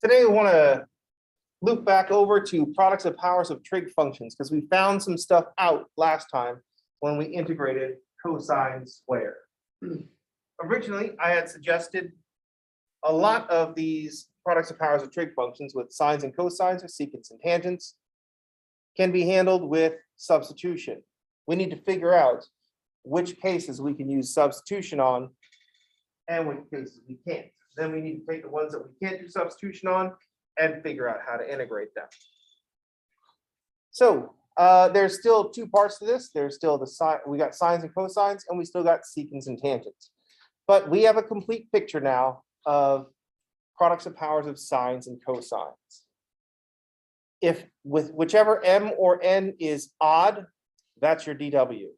Today we want to loop back over to products of powers of trig functions because we found some stuff out last time when we integrated cosine squared. Originally, I had suggested a lot of these products of powers of trig functions with sines and cosines or secants and tangents can be handled with substitution. We need to figure out which cases we can use substitution on and which cases we can't. Then we need to take the ones that we can't do substitution on and figure out how to integrate them. So there's still two parts to this. There's still the sine, we got sines and cosines, and we still got secants and tangents. But we have a complete picture now of products of powers of sines and cosines. If with whichever m or n is odd, that's your DW.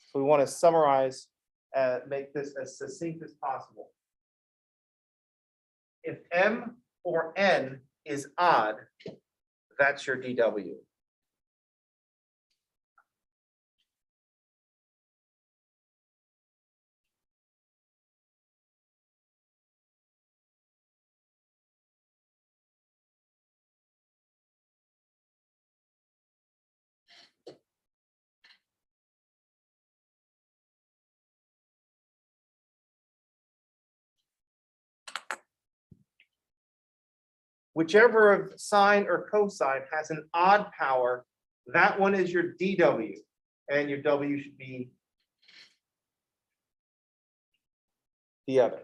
So we want to summarize, make this as succinct as possible. If m or n is odd, that's your DW. Whichever of sine or cosine has an odd power, that one is your DW, and your W should be the other.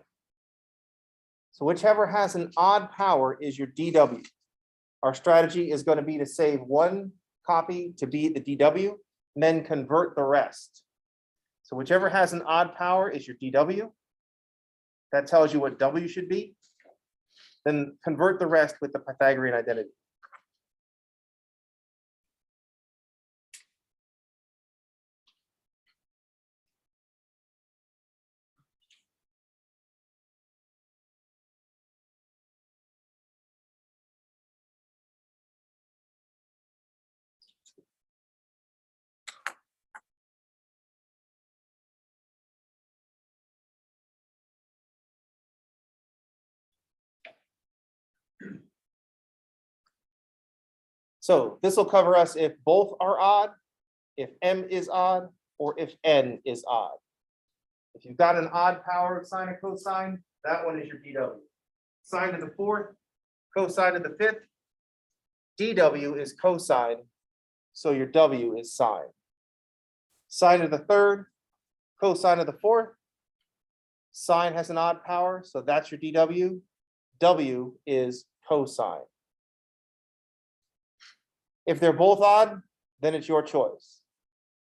So whichever has an odd power is your DW. Our strategy is going to be to save one copy to be the DW, and then convert the rest. So whichever has an odd power is your DW. That tells you what W should be. Then convert the rest with the Pythagorean identity. So this will cover us if both are odd, if m is odd, or if n is odd. If you've got an odd power of sine or cosine, that one is your DW. Sine to the fourth, cosine to the fifth, DW is cosine, so your W is sine. Sine to the third, cosine to the fourth, sine has an odd power, so that's your DW. W is cosine. If they're both odd, then it's your choice.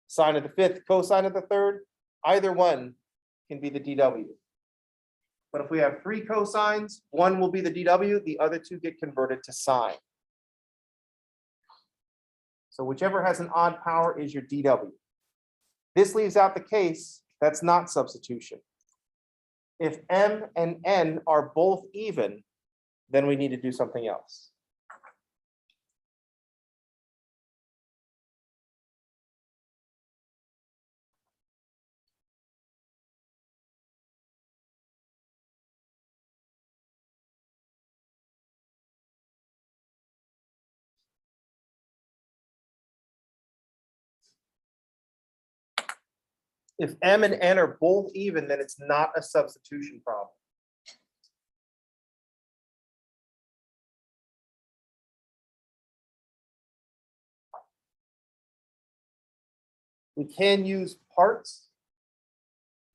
Sine of the fifth, cosine of the third, either one can be the DW. But if we have three cosines, one will be the DW, the other two get converted to sine. So whichever has an odd power is your DW. This leaves out the case that's not substitution. If m and n are both even, then we need to do something else. If m and n are both even, then it's not a substitution problem. We can use parts,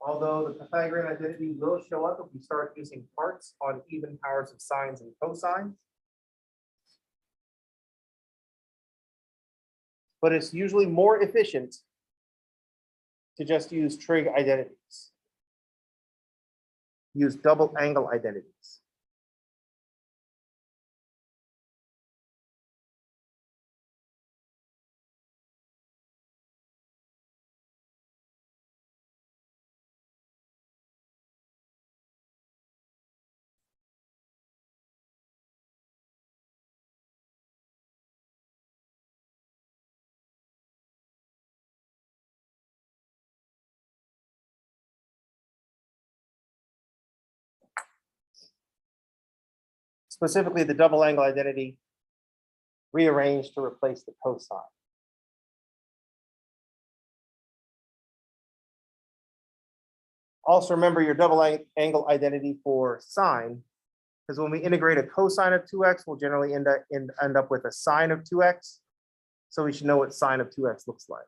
although the Pythagorean identity will show up if we start using parts on even powers of sines and cosines. But it's usually more efficient to just use trig identities. Use double angle identities. specifically the double angle identity rearranged to replace the cosine. Also remember your double angle identity for sine, because when we integrate a cosine of 2x, we'll generally end up with a sine of 2x. So we should know what sine of 2x looks like.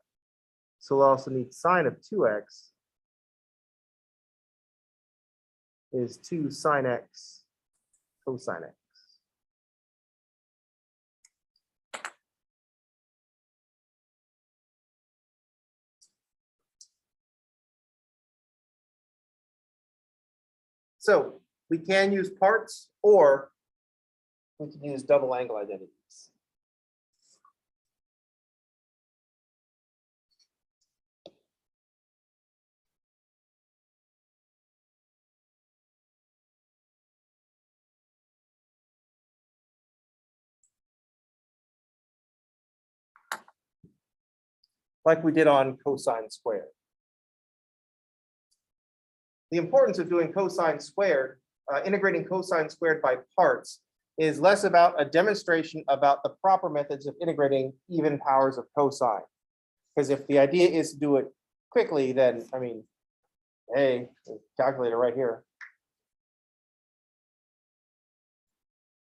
So we'll also need sine of 2x is 2 sine x cosine x. So we can use parts, or we can use double angle identities. Like we did on cosine squared. The importance of doing cosine squared, integrating cosine squared by parts, is less about a demonstration about the proper methods of integrating even powers of cosine. Because if the idea is to do it quickly, then, I mean, hey, calculator right here.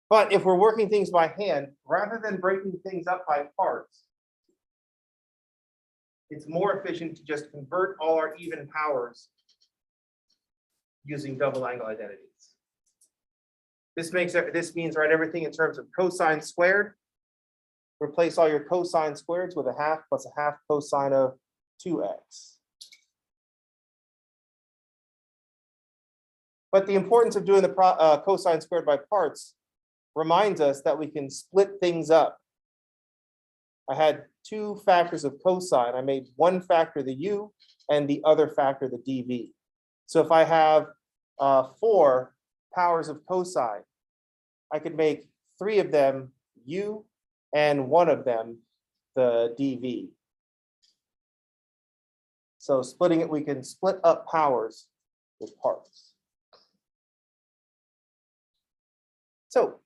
But if we're working things by hand, rather than breaking things up by parts, it's more efficient to just convert all our even powers using double angle identities. This means write everything in terms of cosine squared. Replace all your cosine squareds with a half plus a half cosine of 2x. But the importance of doing the cosine squared by parts reminds us that we can split things up. I had 2 factors of cosine. I made one factor the u and the other factor the dv. So if I have 4 powers of cosine, I could make 3 of them u and 1 of them the dv. So splitting it, we can split up powers with parts. So,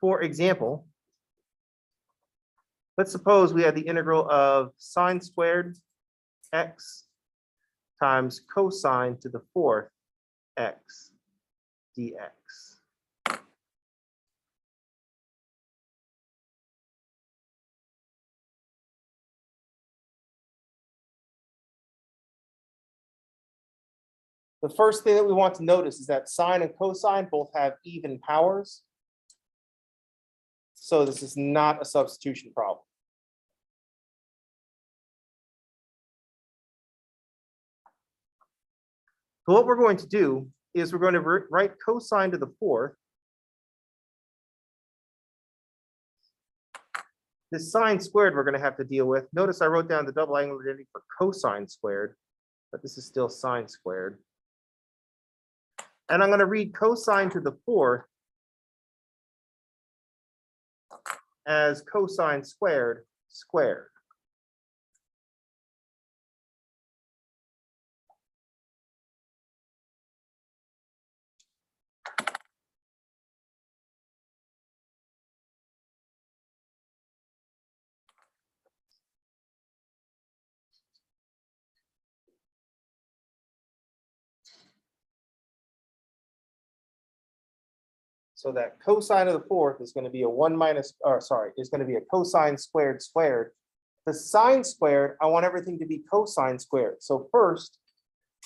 for example, let's suppose we had the integral of sine squared x times cosine to the 4th x dx. The first thing that we want to notice is that sine and cosine both have even powers. So this is not a substitution problem. So what we're going to do is we're going to write cosine to the 4th. This sine squared we're going to have to deal with. Notice I wrote down the double angle identity for cosine squared, but this is still sine squared. And I'm going to read cosine to the 4th as cosine squared squared. So that cosine of the 4th is going to be a 1 minus, or sorry, is going to be a cosine squared squared. The sine squared, I want everything to be cosine squared. So first,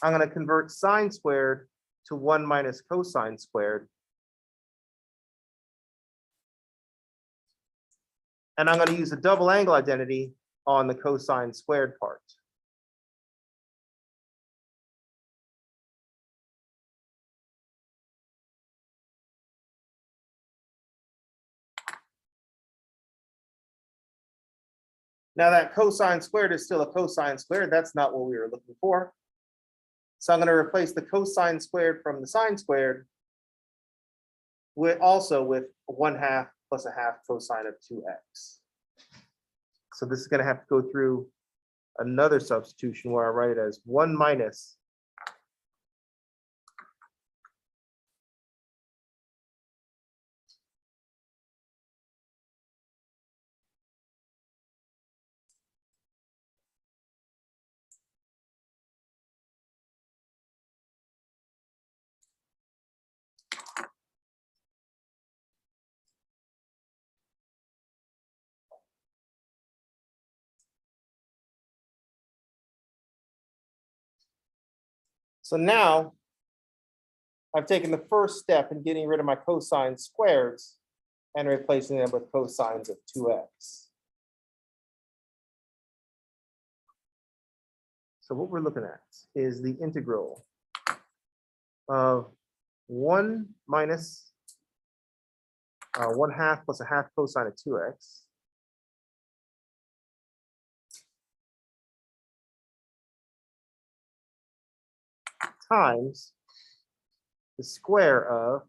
I'm going to convert sine squared to 1 minus cosine squared. And I'm going to use a double angle identity on the cosine squared part. Now that cosine squared is still a cosine squared. That's not what we were looking for. So I'm going to replace the cosine squared from the sine squared with 1/2 plus a half cosine of 2x. So this is going to have to go through another substitution where I write it as 1 minus So now I've taken the first step in getting rid of my cosine squareds and replacing them with cosines of 2x. So what we're looking at is the integral of 1 minus 1/2 plus a half cosine of 2x times the square of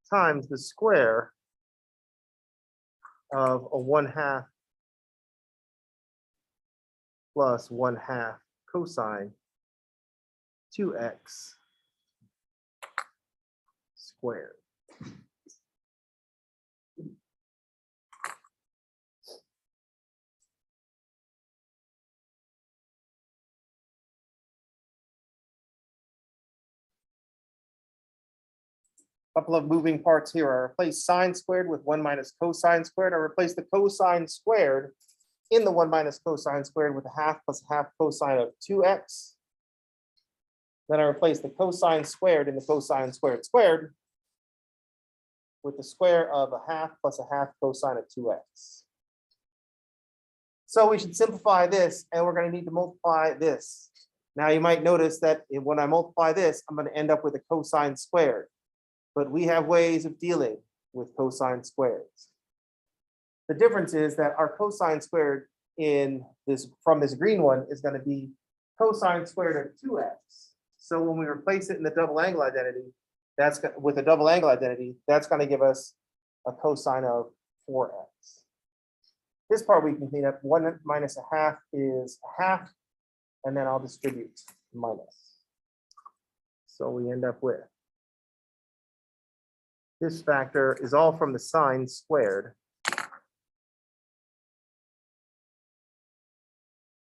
times the square of a 1/2 plus 1/2 cosine 2x squared. Couple of moving parts here. I replace sine squared with 1 minus cosine squared. I replace the cosine squared in the 1 minus cosine squared with a half plus a half cosine of 2x. Then I replace the cosine squared in the cosine squared squared with the square of a half plus a half cosine of 2x. So we should simplify this, and we're going to need to multiply this. Now you might notice that when I multiply this, I'm going to end up with a cosine squared. But we have ways of dealing with cosine squareds. The difference is that our cosine squared from this green one is going to be cosine squared of 2x. So when we replace it in the double angle identity, that's with a double angle identity, that's going to give us a cosine of 4x. This part we can clean up. 1 minus a half is a half, and then I'll distribute minus. So we end up with this factor is all from the sine squared.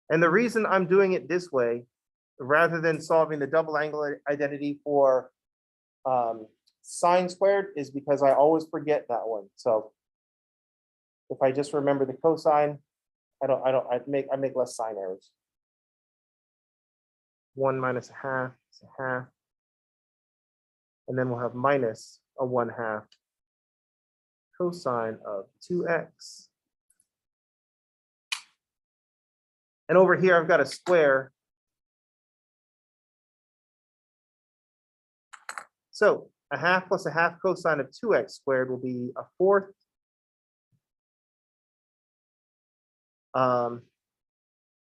And the reason I'm doing it this way, rather than solving the double angle identity for sine squared, is because I always forget that one. So if I just remember the cosine, I make less sign errors. 1 minus a half is a half. And then we'll have minus a 1/2 cosine of 2x. And over here, I've got a square. So a half plus a half cosine of 2x squared will be a 4th.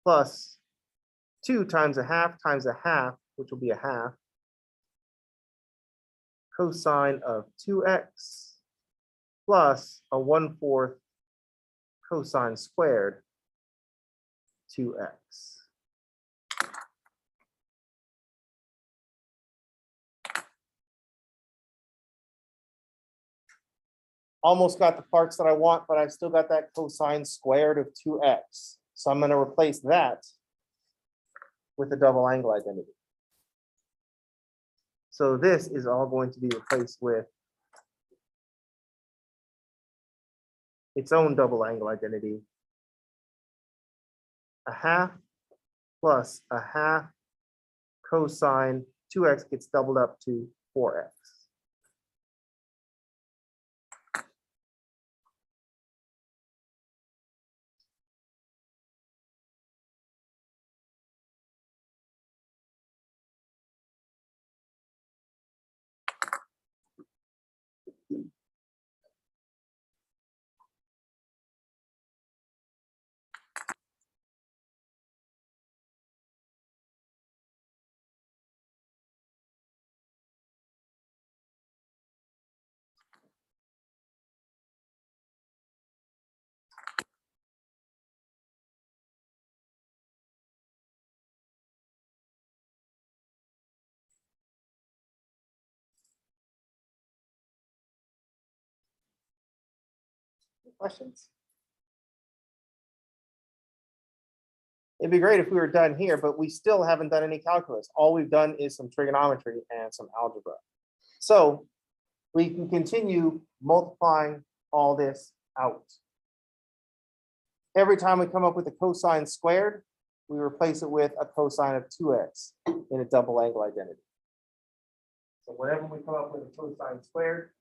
Plus 2 times a half, which will be a half, cosine of 2x plus a 1/4 cosine squared 2x. Almost got the parts that I want, but I still got that cosine squared of 2x. So I'm going to replace that with the double angle identity. So this is all going to be replaced with its own double angle identity. A half plus a half cosine 2x gets doubled up to 4x. Questions? It'd be great if we were done here, but we still haven't done any calculus. All we've done is some trigonometry and some algebra. So we can continue multiplying all this out. every time we come up with a cosine squared, we replace it with a cosine of 2x in a double angle identity. So whenever we come up with a cosine squared,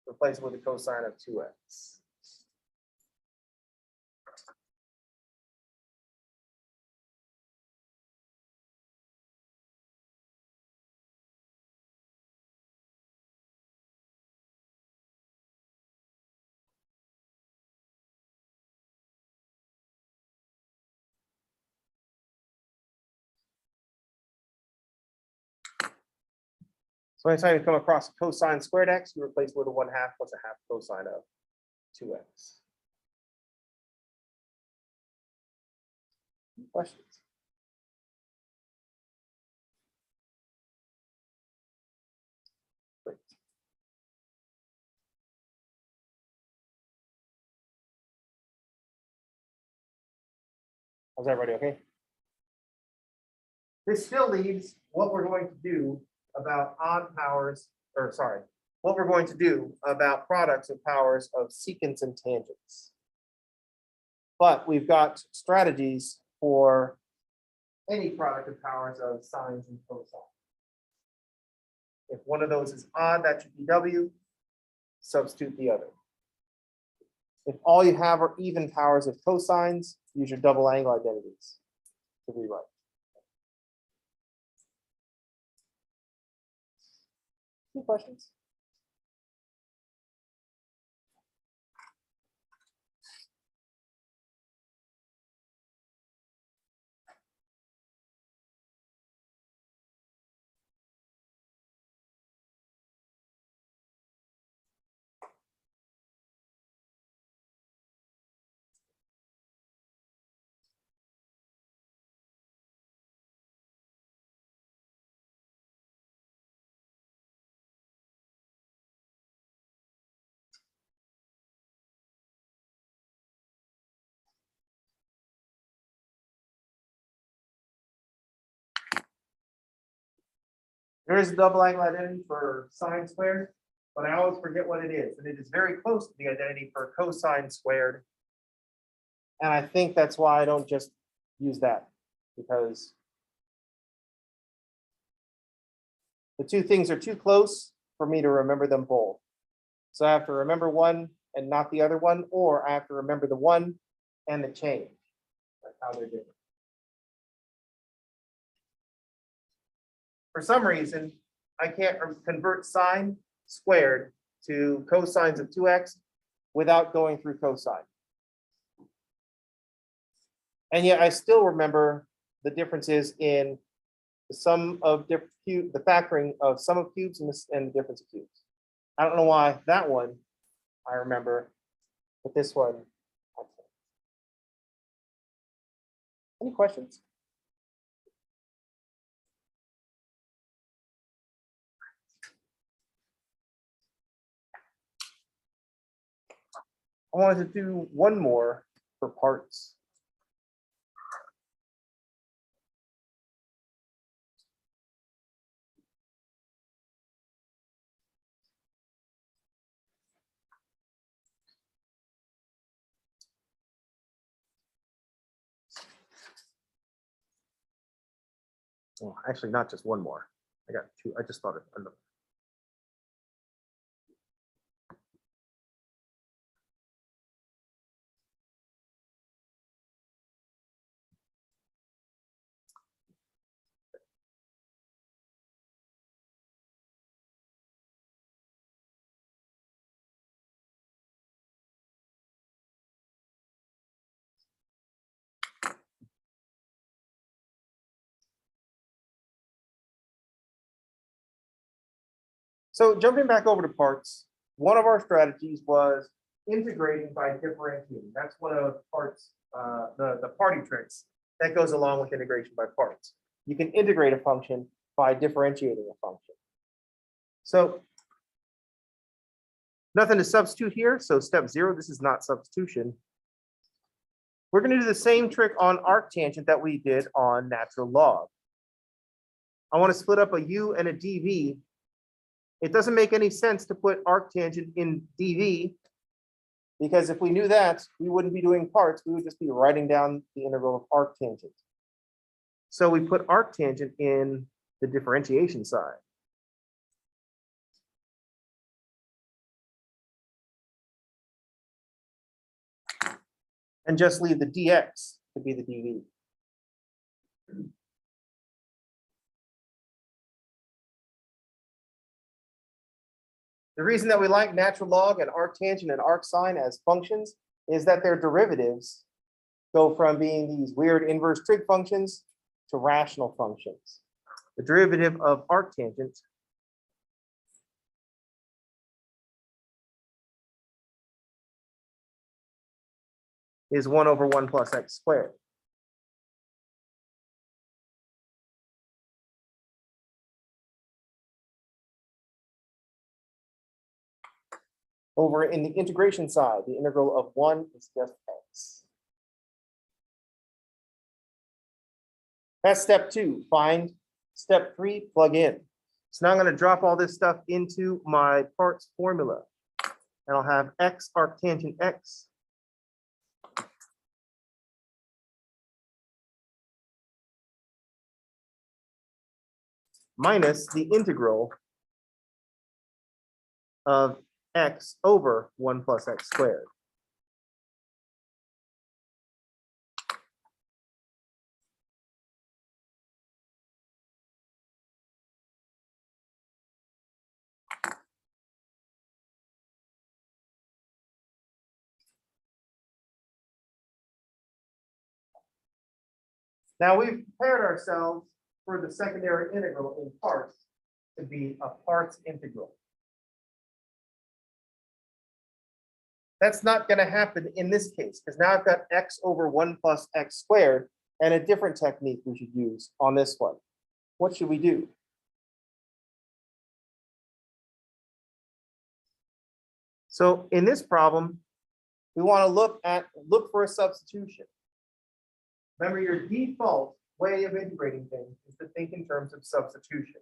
replace it with a cosine of 2x. So anytime you come across a cosine squared x, you replace it with a 1/2 plus a half cosine of 2x. Questions? Great. How's everybody okay? This still leaves what we're going to do about odd powers, or sorry, what we're going to do about products of powers of secants and tangents. But we've got strategies for any product of powers of sines and cosines. If one of those is odd, that should be W, substitute the other. If all you have are even powers of cosines, use your double angle identities to rewrite. Any questions? There is a double angle identity for sine squared, but I always forget what it is. And it is very close to the identity for cosine squared. And I think that's why I don't just use that, because the two things are too close for me to remember them both. So I have to remember one and not the other one, or I have to remember the one and the change, like how they're different. For some reason, I can't convert sine squared to cosines of 2x without going through cosine. And yet I still remember the differences in the sum of the factoring of sum of cubes and the difference of cubes. I don't know why that one I remember, but this one I can't. Any questions? I wanted to do one more for parts. Well, actually, not just one more. I got two. I just thought of another. So jumping back over to parts, one of our strategies was integrating by differentiating. That's one of parts, the party tricks that goes along with integration by parts. You can integrate a function by differentiating a function. So nothing to substitute here. So step 0, this is not substitution. We're going to do the same trick on arctangent that we did on natural log. I want to split up a u and a dv. It doesn't make any sense to put arctangent in dv Because if we knew that, we wouldn't be doing parts, we would just be writing down the integral of arctangent. So we put arctangent in the differentiation side. And just leave the dx to be the dv. The reason that we like natural log and arctangent and arcsine as functions is that their derivatives go from being these weird inverse trig functions to rational functions. The derivative of arctangent is 1 over 1 plus x squared. Over in the integration side, the integral of 1 is just x. That's step 2, find. Step 3, plug in. So now I'm going to drop all this stuff into my parts formula. And I'll have x arctangent x minus the integral of x over 1 plus x squared. Now we've prepared ourselves for the secondary integral in parts to be a parts integral. That's not going to happen in this case, because now I've got x over 1 plus x squared and a different technique we should use on this one. What should we do? So in this problem, we want to look for a substitution. Remember, your default way of integrating things is to think in terms of substitution.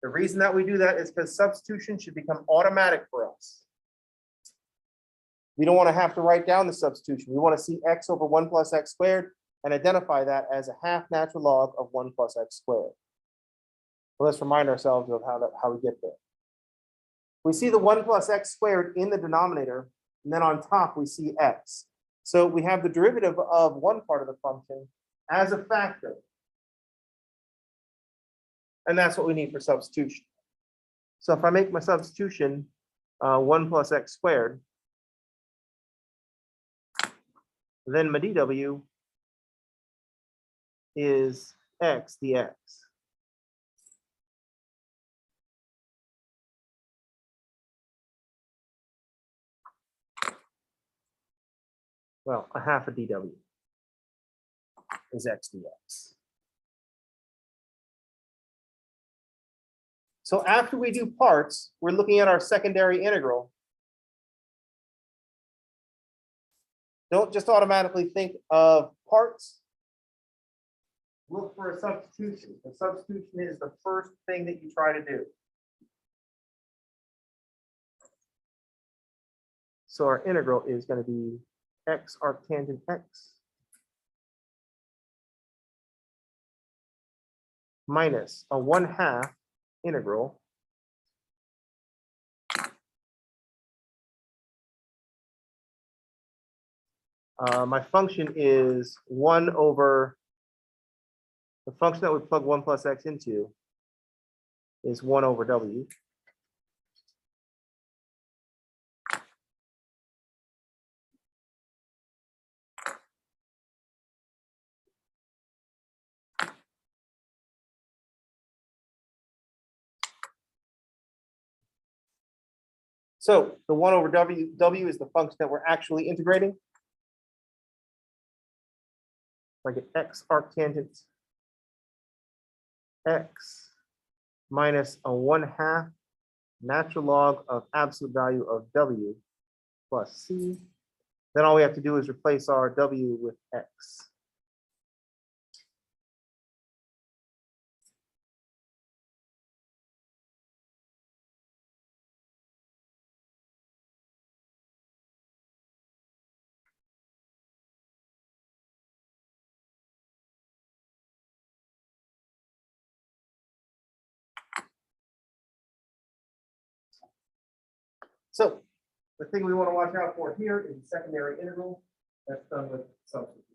The reason that we do that is because substitution should become automatic for us. We don't want to have to write down the substitution. We want to see x over 1 plus x squared and identify that as a half natural log of 1 plus x squared. So let's remind ourselves of how we get there. We see the 1 plus x squared in the denominator, and then on top we see x. So we have the derivative of one part of the function as a factor. And that's what we need for substitution. So if I make my substitution 1 plus x squared, then my dw is x dx. Well, a half a dw is x dx. So after we do parts, we're looking at our secondary integral. Don't just automatically think of parts. Look for a substitution. The substitution is the first thing that you try to do. So our integral is going to be x arctangent x minus a 1/2 integral my function is 1 over the function that we plug 1 plus x into is 1 over w. So the 1 over w is the function that we're actually integrating. I get x arctangent x minus a 1/2 natural log of absolute value of w plus c. Then all we have to do is replace our w with x. So the thing we want to watch out for here is the secondary integral that's done with substitution.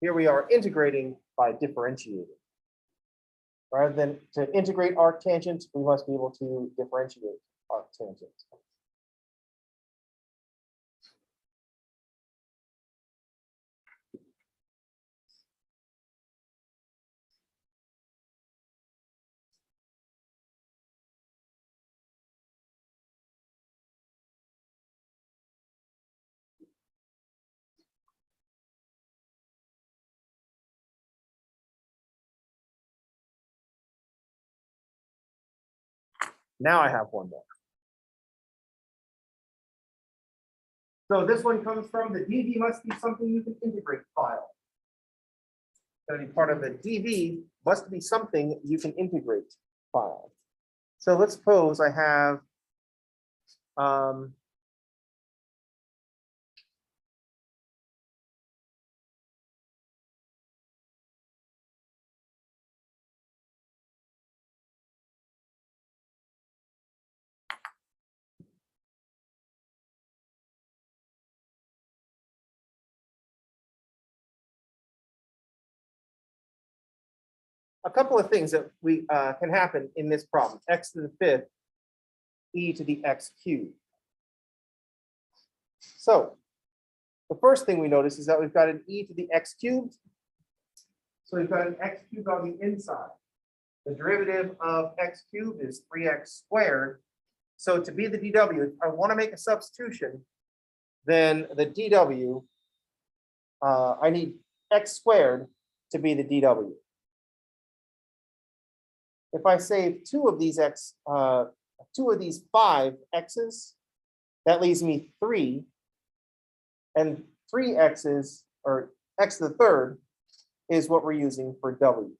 Here we are integrating by differentiating. Rather than to integrate arctangents, we must be able to differentiate arctangents. Now I have one more. So this one comes from the DV must be something you can integrate file. Going to be part of the DV must be something you can integrate file. So let's suppose I have a couple of things that we can happen in this problem. X to the fifth, e to the x cubed. So the first thing we notice is that we've got an e to the x cubed. So we've got an x cubed on the inside. The derivative of x cubed is 3x squared. So to be the dw, if I want to make a substitution, then the dw, I need x squared to be the dw. If I save two of these 5 x's, that leaves me 3. And 3 x's, or x to the third, is what we're using for w.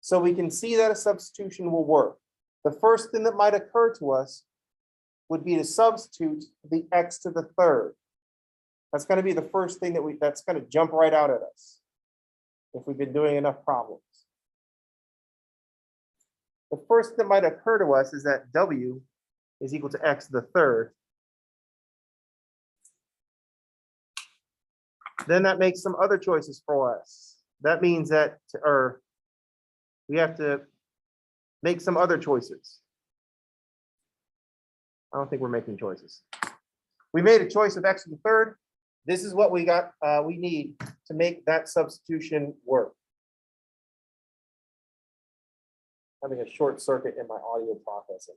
So we can see that a substitution will work. The first thing that might occur to us would be to substitute the x to the third. That's going to be the first thing that's going to jump right out at us if we've been doing enough problems. The first that might occur to us is that w is equal to x to the third. Then that makes some other choices for us. That means that, we have to make some other choices. I don't think we're making choices. We made a choice of x to the third. This is what we got. We need to make that substitution work. Having a short circuit in my audio processing.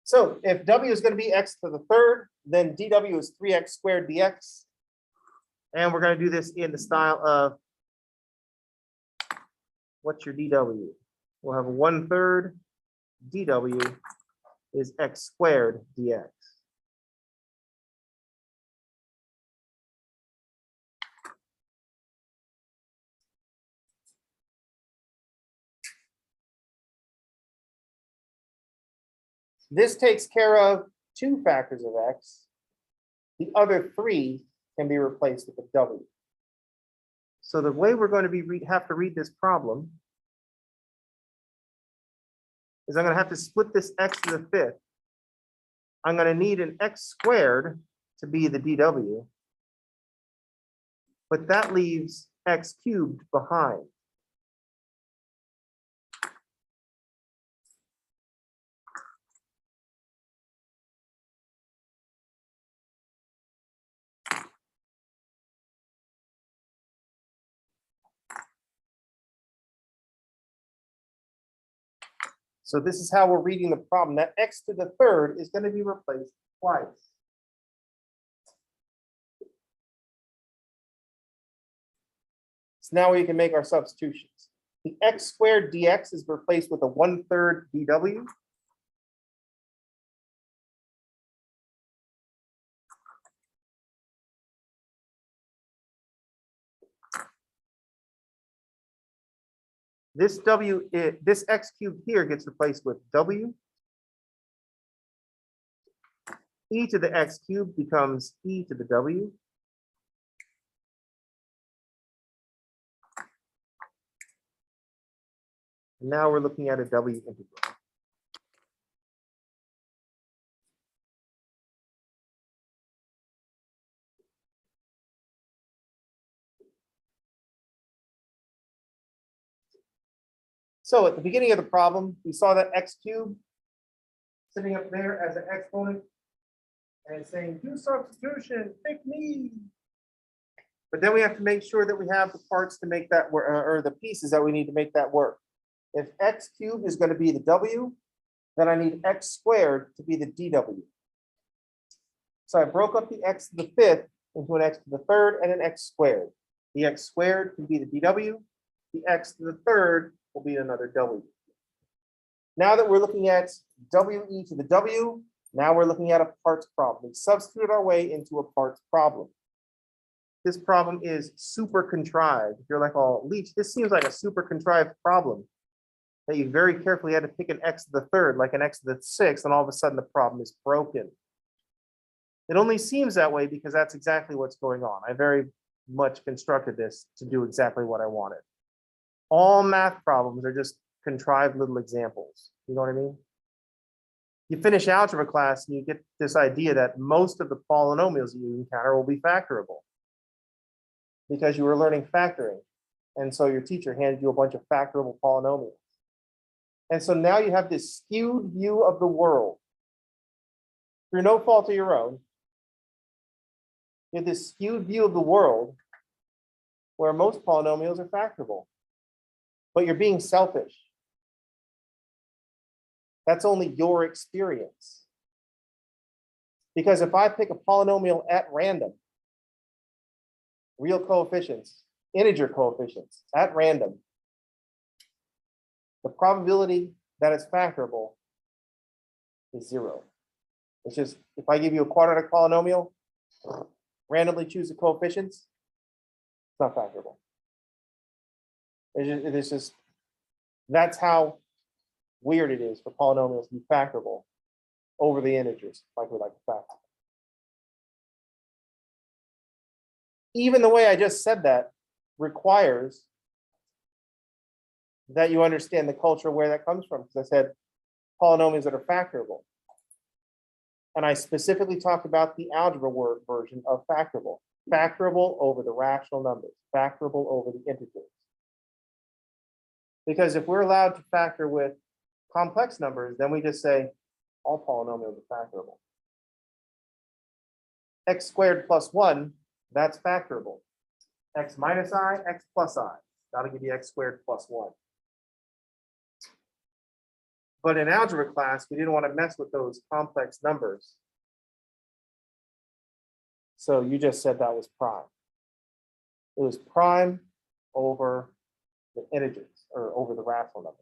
So if w is going to be x to the third, then dw is 3x squared dx. And we're going to do this in the style of, what's your dw? We'll have 1/3 dw is x squared dx. This takes care of 2 factors of x. The other 3 can be replaced with a w. So the way we're going to have to read this problem is I'm going to have to split this x to the fifth. I'm going to need an x squared to be the dw, but that leaves x cubed behind. So this is how we're reading the problem. That x to the third is going to be replaced twice. So now we can make our substitutions. The x squared dx is replaced with a 1/3 dw. This this x cubed here gets replaced with w. E to the x cubed becomes e to the w. Now we're looking at a W integral. So at the beginning of the problem, we saw that x cubed sitting up there as an exponent and it's saying, do substitution, pick me. But then we have to make sure that we have the parts to make that work, or the pieces that we need to make that work. If x cubed is going to be the w, then I need x squared to be the dw. So I broke up the x to the fifth into an x to the third and an x squared. The x squared can be the dw. The x to the third will be another w. Now that we're looking at we to the w, now we're looking at a parts problem. We substituted our way into a parts problem. This problem is super contrived. If you're like, oh, Leach, this seems like a super contrived problem that you very carefully had to pick an x to the third, like an x to the sixth, and all of a sudden the problem is broken. It only seems that way because that's exactly what's going on. I very much constructed this to do exactly what I wanted. All math problems are just contrived little examples. You know what I mean? You finish algebra class and you get this idea that most of the polynomials you encounter will be factorable because you were learning factoring. And so your teacher handed you a bunch of factorable polynomials. And so now you have this skewed view of the world. Through no fault of your own, you have this skewed view of the world where most polynomials are factorable. But you're being selfish. That's only your experience. Because if I pick a polynomial at random, real coefficients, integer coefficients at random, the probability that it's factorable is 0. It's just, if I give you a quadratic polynomial, randomly choose the coefficients, it's not factorable. It's just, that's how weird it is for polynomials to be factorable over the integers, like we like to factor. Even the way I just said that requires that you understand the culture where that comes from, because I said polynomials that are factorable. And I specifically talked about the algebra word version of factorable. Factorable over the rational numbers, factorable over the integers. Because if we're allowed to factor with complex numbers, then we just say all polynomials are factorable. X squared plus 1, that's factorable. X minus I, X plus I. That'll give you X squared plus 1. But in algebra class, we didn't want to mess with those complex numbers. So you just said that was prime. It was prime over the integers, or over the rational number.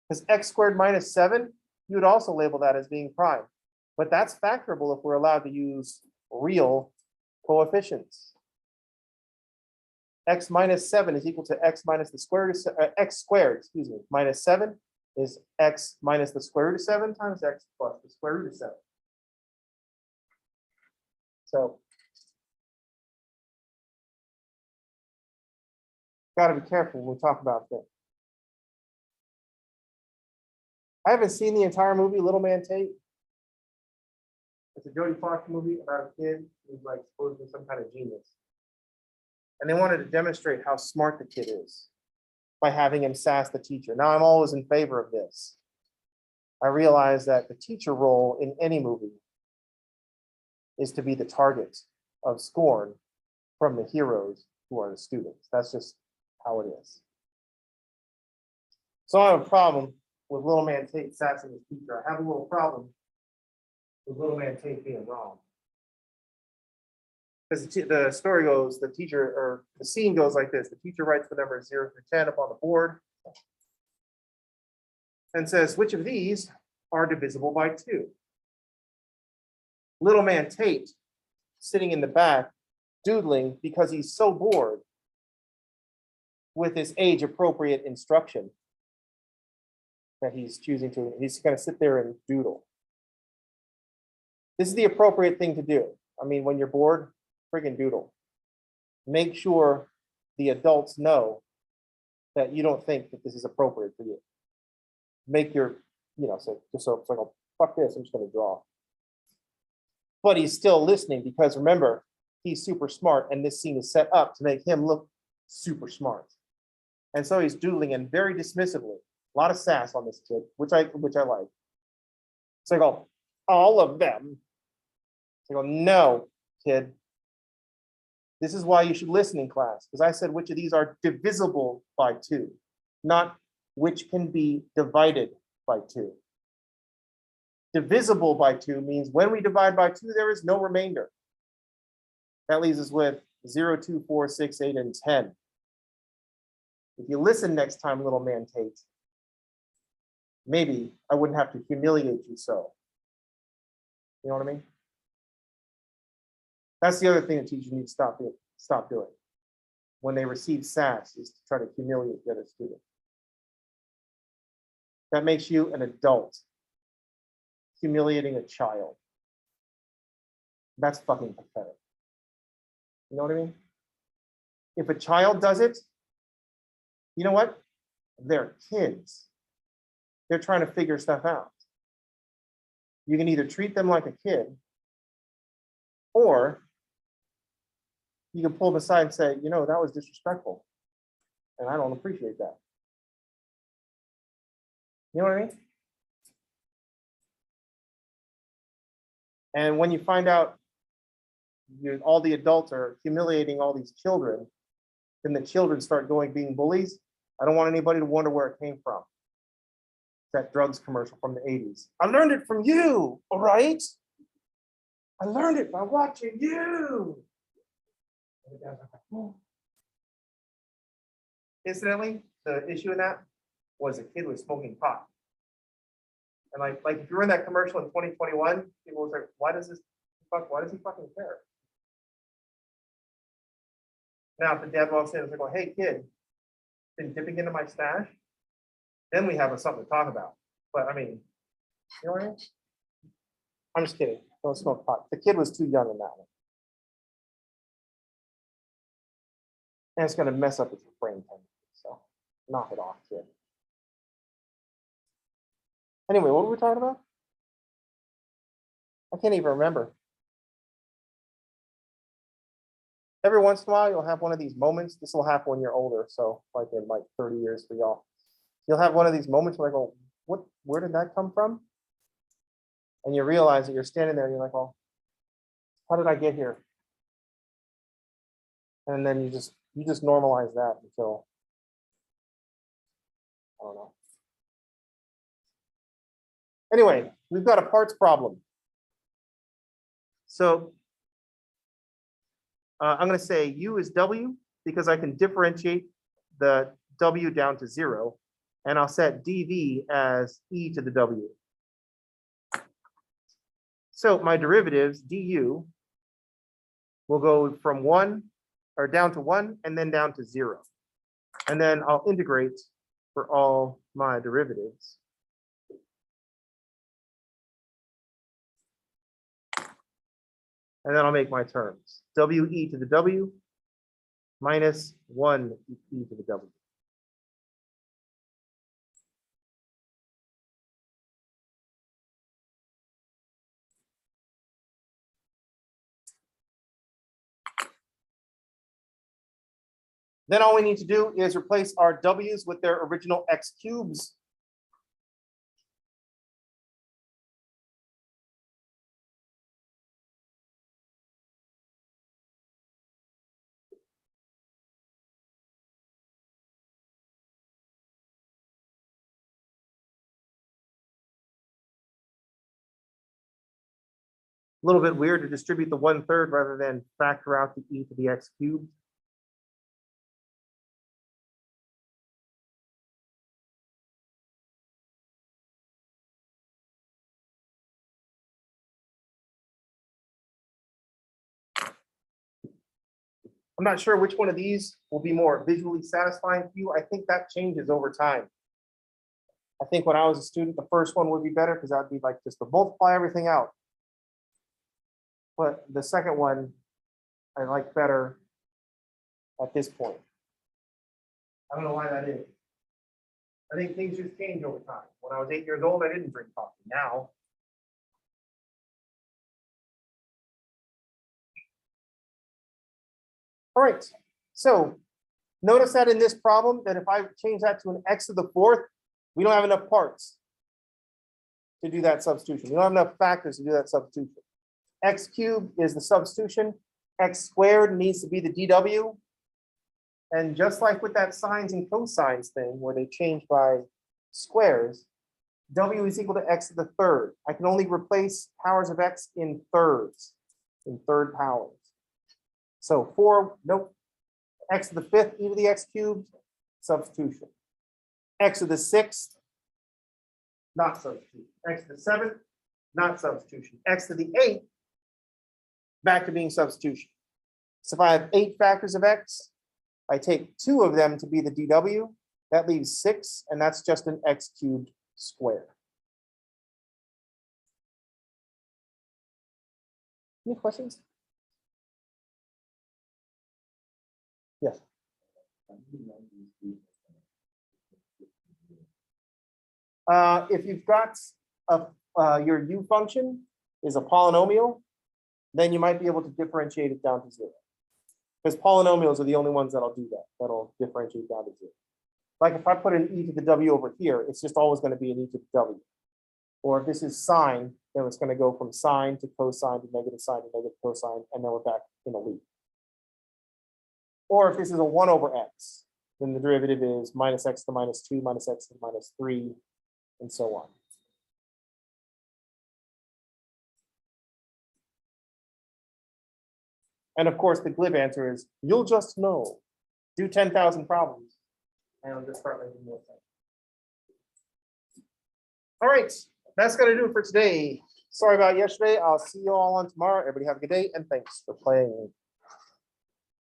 Because x squared minus 7, you would also label that as being prime. But that's factorable if we're allowed to use real coefficients. X minus 7 is equal to x minus the square root of x squared, excuse me, minus 7 is x minus the square root of 7 times x plus the square root of 7. So got to be careful when we talk about this. I haven't seen the entire movie, Little Man Tate. It's a Jodie Foster movie about a kid who's like supposed to be some kind of genius. And they wanted to demonstrate how smart the kid is by having him sass the teacher. Now, I'm always in favor of this. I realize that the teacher role in any movie is to be the target of scorn from the heroes who are the students. That's just how it is. So I have a problem with Little Man Tate sassing his teacher. I have a little problem with Little Man Tate being wrong. Because the story goes, the teacher, or the scene goes like this. The teacher writes the numbers 0 through 10 up on the board and says, which of these are divisible by 2? Little Man Tate, sitting in the back, doodling because he's so bored with his age-appropriate instruction that he's choosing to, he's going to sit there and doodle. This is the appropriate thing to do. I mean, when you're bored, friggin' doodle. Make sure the adults know that you don't think that this is appropriate for you. Make your, so just so it's like, oh, fuck this, I'm just going to draw. But he's still listening because remember, he's super smart and this scene is set up to make him look super smart. And so he's doodling and very dismissively. A lot of sass on this kid, which I like. So I go, all of them. So I go, no, kid. This is why you should listen in class, because I said which of these are divisible by 2, not which can be divided by 2. Divisible by 2 means when we divide by 2, there is no remainder. That leaves us with 0, 2, 4, 6, 8, and 10. If you listen next time, little man Tate, maybe I wouldn't have to humiliate you so. You know what I mean? That's the other thing that teachers need to stop doing when they receive sass, is to try to humiliate the other student. That makes you an adult humiliating a child. That's fucking pathetic. You know what I mean? If a child does it, you know what? They're kids. They're trying to figure stuff out. You can either treat them like a kid, or you can pull them aside and say, that was disrespectful, and I don't appreciate that. You know what I mean? And when you find out all the adults are humiliating all these children, then the children start being bullies. I don't want anybody to wonder where it came from. That drugs commercial from the 80s. I learned it from you, all right? I learned it by watching you. Incidentally, the issue in that was a kid was smoking pot. And like if you were in that commercial in 2021, people was like, why does he fucking care? Now, if the dad walks in and is like, hey kid, been dipping into my stash, then we have something to talk about. But I mean, you know what I mean? I'm just kidding. Don't smoke pot. The kid was too young in that one. And it's going to mess up with your brain chemistry. So knock it off, kid. Anyway, what were we talking about? I can't even remember. Every once in a while, you'll have one of these moments. This will happen when you're older. So like in 30 years for y'all. You'll have one of these moments where I go, where did that come from? And you realize that you're standing there and you're like, well, how did I get here? And then you just normalize that until, I don't know. Anyway, we've got a parts problem. So I'm going to say U is W because I can differentiate the W down to 0. And I'll set dV as e to the W. So my derivatives, du, will go from 1 or down to 1 and then down to 0. And then I'll integrate for all my derivatives. And then I'll make my terms. We to the W minus 1 e to the W. Then all we need to do is replace our W's with their original X cubes. A little bit weird to distribute the 1/3 rather than factor out the e to the X cubed. I'm not sure which one of these will be more visually satisfying to you. I think that changes over time. I think when I was a student, the first one would be better because that would be like just to multiply everything out. But the second one, I like better at this point. I don't know why that is. I think things just change over time. When I was 8 years old, I didn't drink coffee. Now. All right, so notice that in this problem, that if I change that to an x to the fourth, we don't have enough parts to do that substitution. We don't have enough factors to do that substitution. X cubed is the substitution. X squared needs to be the DW. And just like with that sines and cosines thing where they change by squares, W is equal to x to the third. I can only replace powers of x in thirds, in third powers. So 4, nope. X to the fifth, e to the x cubed, substitution. X to the sixth, not substitution. X to the seventh, not substitution. X to the eighth, back to being substitution. So if I have 8 factors of x, I take 2 of them to be the DW. That leaves 6, and that's just an x cubed square. Any questions? Yes. If you've got your u function is a polynomial, then you might be able to differentiate it down to 0. Because polynomials are the only ones that'll do that, that'll differentiate down to 0. Like if I put an e to the w over here, it's just always going to be an e to the w. Or if this is sine, then it's going to go from sine to cosine to negative sine to negative cosine, and then we're back in a loop. Or if this is a 1 over x, then the derivative is minus x to the minus 2, minus x to the minus 3, and so on. And of course, the glib answer is, you'll just know. Do 10,000 problems, and it'll just start making more sense. All right, that's going to do it for today. Sorry about yesterday. I'll see you all on tomorrow. Everybody have a good day, and thanks for playing.